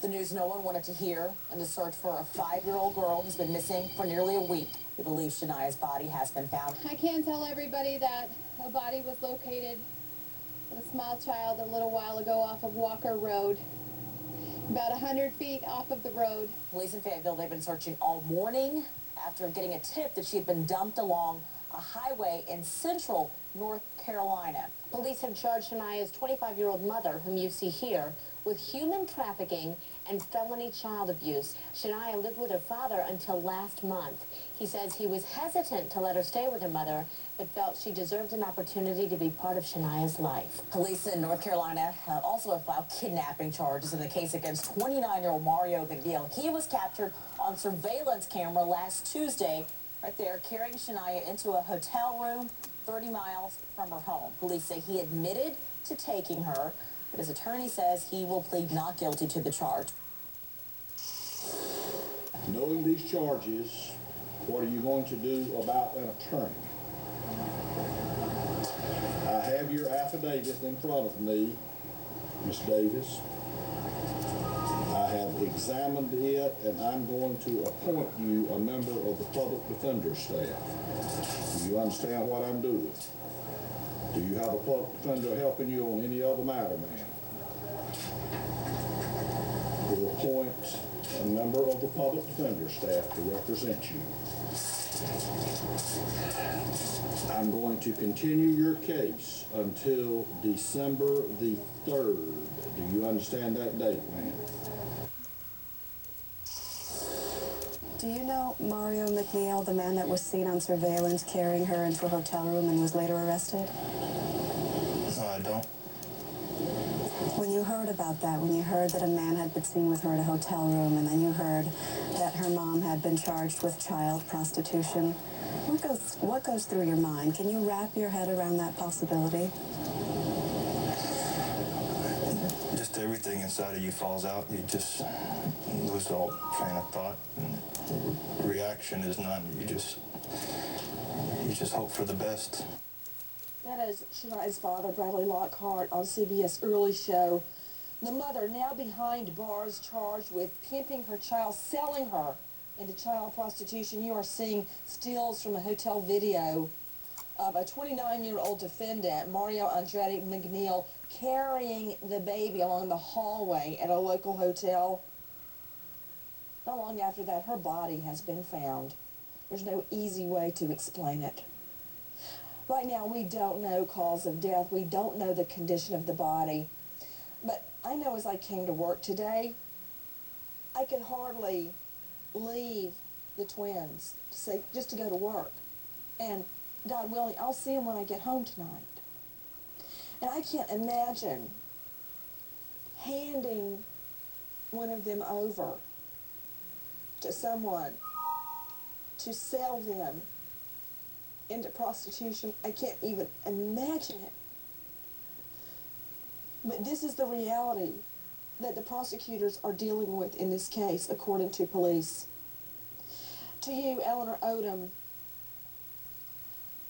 The news no one wanted to hear in the search for a 5-year-old girl who's been missing for nearly a week. We believe Shaniya's body has been found. I can tell everybody that a body was located with a small child a little while ago off of Walker Road, about 100 feet off of the road. Police in Fayetteville, they've been searching all morning after getting a tip that she had been dumped along a highway in central North Carolina. Police have charged Shaniya's 25-year-old mother, whom you see here, with human trafficking and felony child abuse. Shaniya lived with her father until last month. He says he was hesitant to let her stay with her mother, but felt she deserved an opportunity to be part of Shaniya's life. Police in North Carolina also have filed kidnapping charges in the case against 29-year-old Mario McNeil. He was captured on surveillance camera last Tuesday, right there, carrying Shaniya into a hotel room 30 miles from her home. Police say he admitted to taking her, but his attorney says he will plead not guilty to the charge. Knowing these charges, what are you going to do about an attorney? I have your affidavit in front of me, Ms. Davis. I have examined it, and I'm going to appoint you a member of the public defender staff. Do you understand what I'm doing? Do you have a public defender helping you on any other matter, ma'am? We'll appoint a member of the public defender staff to represent you. I'm going to continue your case until December the 3rd. Do you understand that date, ma'am? Do you know Mario McNeil, the man that was seen on surveillance carrying her into a hotel room and was later arrested? No, I don't. When you heard about that, when you heard that a man had been seen with her at a hotel room, and then you heard that her mom had been charged with child prostitution, what goes through your mind? Can you wrap your head around that possibility? Just everything inside of you falls out. You just lose all train of thought. And reaction is none. You just hope for the best. That is Shaniya's father, Bradley Lockhart, on CBS Early Show. The mother now behind bars, charged with pimping her child, selling her into child prostitution. You are seeing stills from a hotel video of a 29-year-old defendant, Mario Andrade McNeil, carrying the baby along the hallway at a local hotel. Not long after that, her body has been found. There's no easy way to explain it. Right now, we don't know cause of death. We don't know the condition of the body. But I know as I came to work today, I could hardly leave the twins just to go to work. And God willing, I'll see them when I get home tonight. And I can't imagine handing one of them over to someone to sell them into prostitution. I can't even imagine it. But this is the reality that the prosecutors are dealing with in this case, according to police. To you, Eleanor Odom,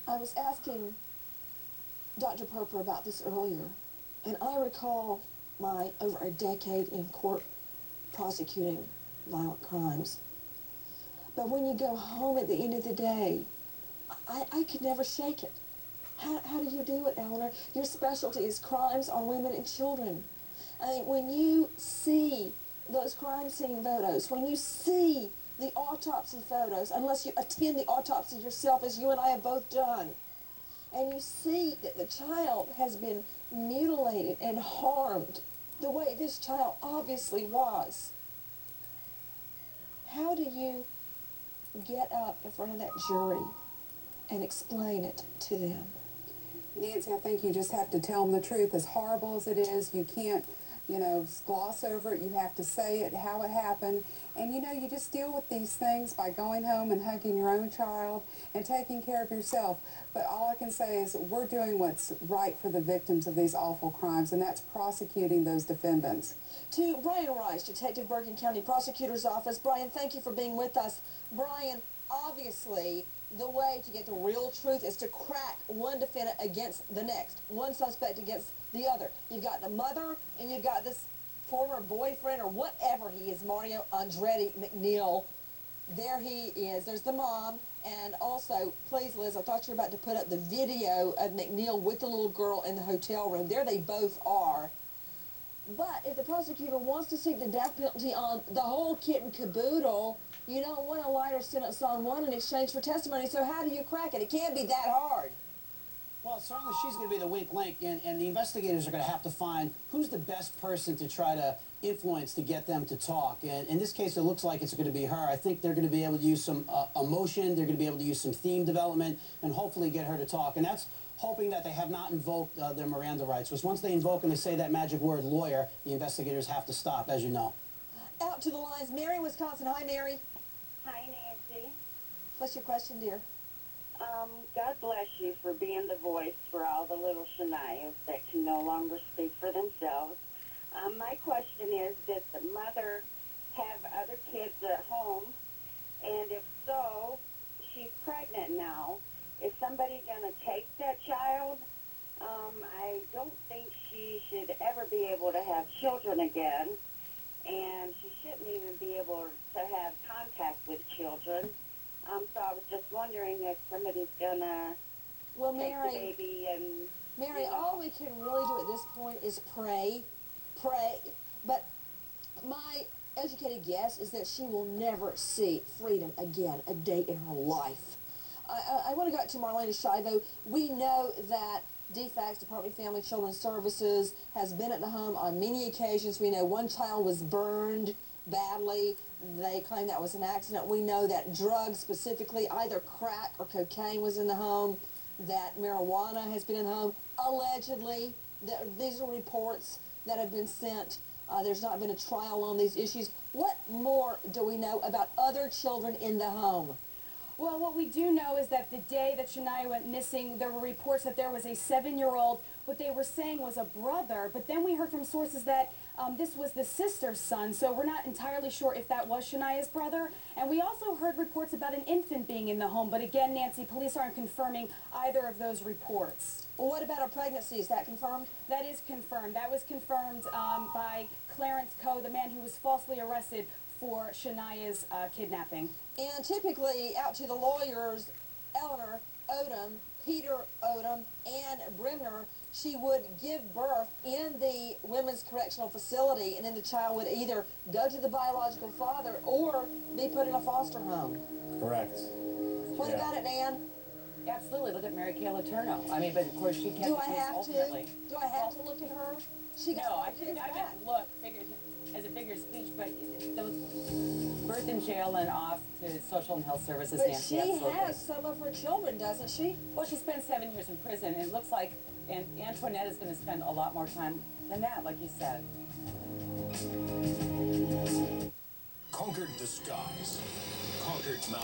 I was asking Dr. Perper about this earlier, and I recall my over a decade in court prosecuting violent crimes. But when you go home at the end of the day, I could never shake it. How do you do it, Eleanor? Your specialty is crimes on women and children. I mean, when you see those crime scene photos, when you see the autopsy photos, unless you attend the autopsy yourself, as you and I have both done, and you see that the child has been mutilated and harmed the way this child obviously was, how do you get up in front of that jury and explain it to them? Nancy, I think you just have to tell them the truth. As horrible as it is, you can't, gloss over it. You have to say it, how it happened. And, you just deal with these things by going home and hugging your own child and taking care of yourself. But all I can say is we're doing what's right for the victims of these awful crimes, and that's prosecuting those defendants. To Brian Rice, Detective Bergen County Prosecutor's Office. Brian, thank you for being with us. Brian, obviously, the way to get the real truth is to crack one defendant against the next, one suspect against the other. You've got the mother and you've got this former boyfriend or whatever he is, Mario Andretti McNeil. There he is. There's the mom. And also, please, Liz, I thought you were about to put up the video of McNeil with the little girl in the hotel room. There they both are. But if the prosecutor wants to seek the death penalty on the whole kit and caboodle, you don't want a lighter sentence on one in exchange for testimony. So how do you crack it? It can't be that hard. Well, certainly she's going to be the weak link, and the investigators are going to have to find who's the best person to try to influence to get them to talk. And in this case, it looks like it's going to be her. I think they're going to be able to use some emotion, they're going to be able to use some theme development, and hopefully get her to talk. And that's hoping that they have not invoked their Miranda rights. Because once they invoke and they say that magic word, lawyer, the investigators have to stop, as you know. Out to the lines, Mary, Wisconsin. Hi, Mary. Hi, Nancy. What's your question, dear? God bless you for being the voice for all the little Shaniyas that can no longer speak for themselves. My question is, does the mother have other kids at home? And if so, she's pregnant now. Is somebody going to take that child? I don't think she should ever be able to have children again. And she shouldn't even be able to have contact with children. So I was just wondering if somebody's gonna take the baby and... Mary, all we can really do at this point is pray. But my educated guess is that she will never see freedom again a day in her life. I want to go back to Marlena Shy, though. We know that DFACS, Department of Family and Children's Services, has been at the home on many occasions. We know one child was burned badly. They claim that was an accident. We know that drugs, specifically either crack or cocaine, was in the home, that marijuana has been in the home. Allegedly, these are reports that have been sent. There's not been a trial on these issues. What more do we know about other children in the home? Well, what we do know is that the day that Shaniya went missing, there were reports that there was a 7-year-old. What they were saying was a brother, but then we heard from sources that this was the sister's son, so we're not entirely sure if that was Shaniya's brother. And we also heard reports about an infant being in the home, but again, Nancy, police aren't confirming either of those reports. Well, what about her pregnancy? Is that confirmed? That is confirmed. That was confirmed by Clarence Coe, the man who was falsely arrested for Shaniya's kidnapping. And typically, out to the lawyers, Eleanor Odom, Peter Odom, and Bremner, she would give birth in the women's correctional facility, and then the child would either go to the biological father or be put in a foster home. Correct. What about it, Nan? Absolutely. Look at Mary Kay Letourneau. I mean, but of course she kept Do the I case have ultimately. to? Do I have to look at her? She got No, I kids didn't. I back. meant look as a figure of speech, but those birth in jail and off to social and health services. But Nancy, she absolutely. has some of her children, doesn't she? Well, she spent 7 years in prison, and it looks like Antoinette is going to spend a lot more time than that, like you said. Conquered the skies, conquered mountains.